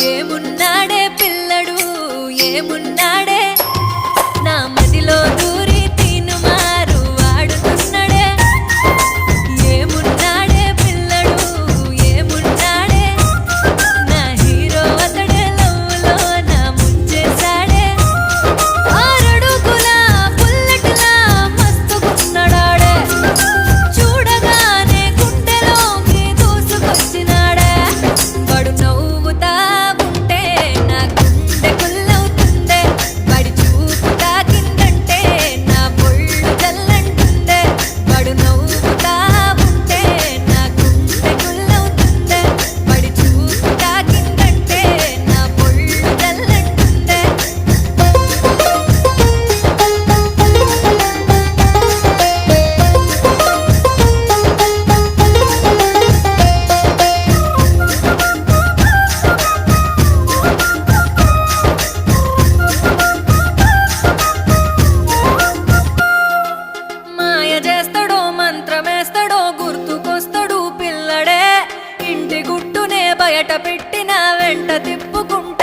ఏమున్నాడే పిల్లడు ఏమున్నాడే నా మదిలో దూరి తీను మారు వాడుతున్నాడే ఏమున్నాడే పిల్లడు ఏమున్నాడే నా హీరో అతడే లవ్లో నా ముంచేశాడే ఆరడుగుల బుల్లెట్లా మస్తుకున్నాడాడే చూడగానే గుండెలోకి దూసుకొచ్చినాడే వాడు నవ్వుతా ఉంటే నా గుండె గుల్లవుతుందే వాడి చూపు తాకిందంటే నా పొళ్ళు జల్లంటుందే వాడు నవ్వుతా ఉంటే నా గుండె గుల్లవుతుందే వాడి చూపు తాకిందంటే నా పొళ్ళు జల్లంటుందే మాయ చేస్తాడో మంత్రమేస్తాడో గుర్తుకొస్తాడు పిల్లడే ఇంటి గుట్టునే బయట పెట్టిన వెంట తిప్పుకుంటాడే